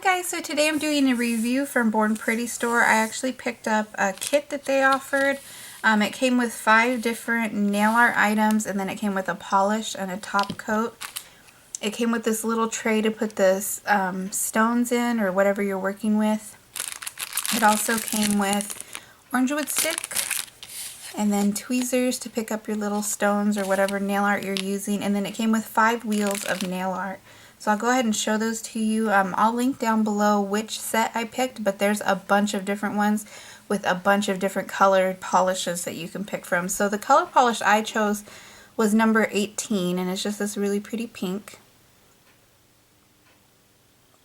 guys, so today I'm doing a review from Born Pretty store. I actually picked up a kit that they offered. It came with 5 different nail art items, and then it came with a polish and a top coat. It came with this little tray to put the stones in, or whatever you're working with. It also came with orange wood stick, and then tweezers to pick up your little stones or whatever nail art you're using, and then it came with 5 wheels of nail art. So I'll go ahead and show those to you. I'll link down below which set I picked, but there's a bunch of different ones with a bunch of different colored polishes that you can pick from. So the color polish I chose was number 18, and it's just this really pretty pink.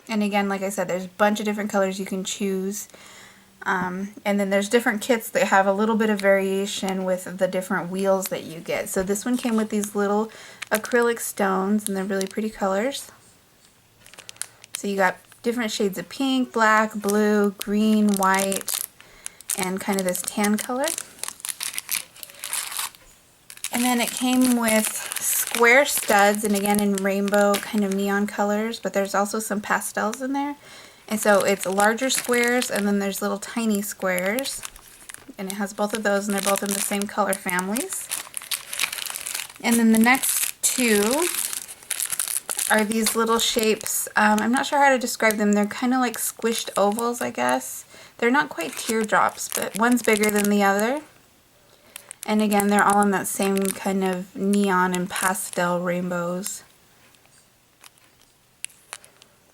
And again, like I said, there's a bunch of different colors you can choose. And then there's different kits that have a little bit of variation with the different wheels that you get. So this one came with these little acrylic stones, and they're really pretty colors. So you got different shades of pink, black, blue, green, white, and kind of this tan color. And then it came with square studs, and again in rainbow kind of neon colors, but there's also some pastels in there. And so it's larger squares, and then there's little tiny squares. And it has both of those, and they're both in the same color families. And then the next two are these little shapes. I'm not sure how to describe them. They're kind of like squished ovals, I guess. They're not quite teardrops, but one's bigger than the other. And again, they're all in that same kind of neon and pastel rainbows.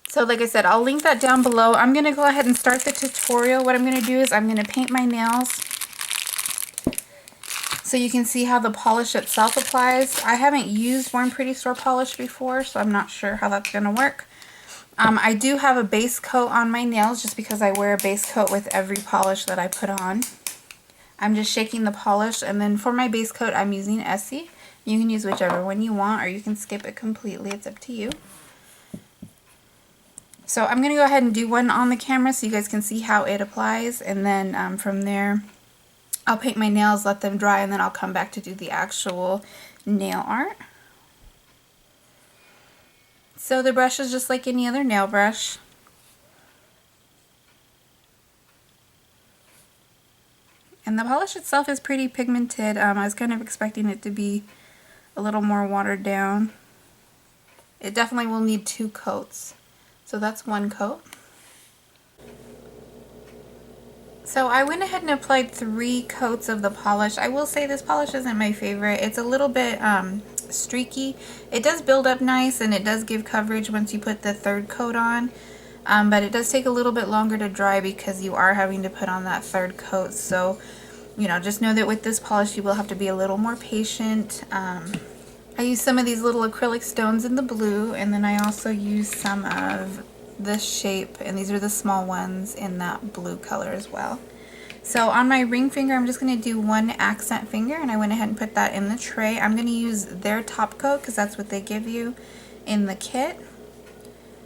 So like I said, I'll link that down below. I'm going to go ahead and start the tutorial. What I'm going to do is I'm going to paint my nails so you can see how the polish itself applies. I haven't used Born Pretty store polish before, so I'm not sure how that's going to work. I do have a base coat on my nails just because I wear a base coat with every polish that I put on. I'm just shaking the polish, and then for my base coat I'm using Essie. You can use whichever one you want, or you can skip it completely. It's up to you. So I'm going to go ahead and do one on the camera so you guys can see how it applies, and then from there I'll paint my nails, let them dry, and then I'll come back to do the actual nail art. So the brush is just like any other nail brush. And the polish itself is pretty pigmented. I was kind of expecting it to be a little more watered down. It definitely will need 2 coats. So that's 1 coat. So I went ahead and applied 3 coats of the polish. I will say this polish isn't my favorite. It's a little bit streaky. It does build up nice, and it does give coverage once you put the 3rd coat on. But it does take a little bit longer to dry because you are having to put on that 3rd coat. So, you know, just know that with this polish you will have to be a little more patient. I used some of these little acrylic stones in the blue, and then I also used some of this shape, and these are the small ones in that blue color as well. So on my ring finger I'm just going to do 1 accent finger, and I went ahead and put that in the tray. I'm going to use their top coat because that's what they give you in the kit.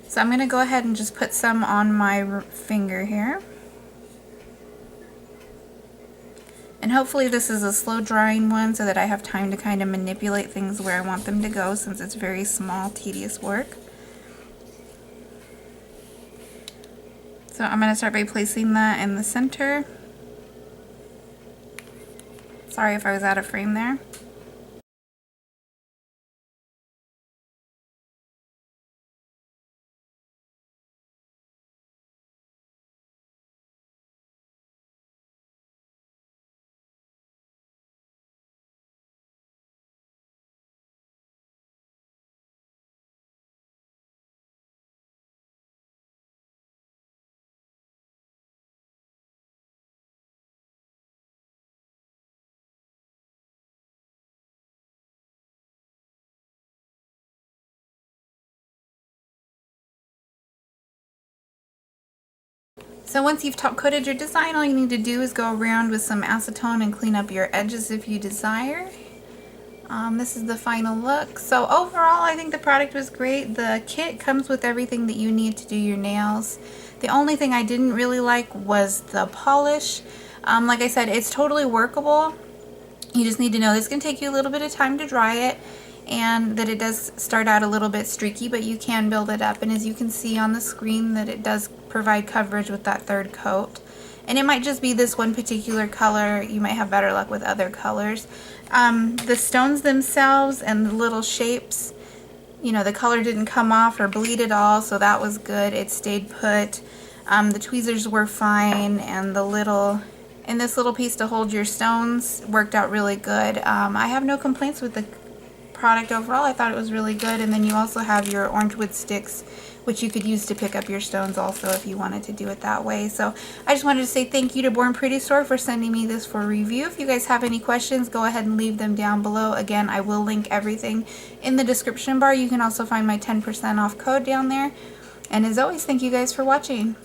So I'm going to go ahead and just put some on my finger here. And hopefully this is a slow drying one so that I have time to kind of manipulate things where I want them to go, since it's very small, tedious work. So I'm going to start by placing that in the center. Sorry if I was out of frame there. So once you've top coated your design, all you need to do is go around with some acetone and clean up your edges if you desire. This is the final look. So overall, I think the product was great. The kit comes with everything that you need to do your nails. The only thing I didn't really like was the polish. Like I said, it's totally workable. You just need to know it's going to take you a little bit of time to dry it. and that it does start out a little bit streaky, but you can build it up. And as you can see on the screen, that it does provide coverage with that third coat. And it might just be this one particular color. You might have better luck with other colors. The stones themselves and the little shapes, you know, the color didn't come off or bleed at all, so that was good. It stayed put. The tweezers were fine, and this little piece to hold your stones worked out really good. I have no complaints with the product overall. I thought it was really good. And then you also have your orange wood sticks, which you could use to pick up your stones also if you wanted to do it that way. So I just wanted to say thank you to Born Pretty Store for sending me this for review. If you guys have any questions, go ahead and leave them down below. Again, I will link everything in the description bar. You can also find my 10% off code down there. And as always, thank you guys for watching.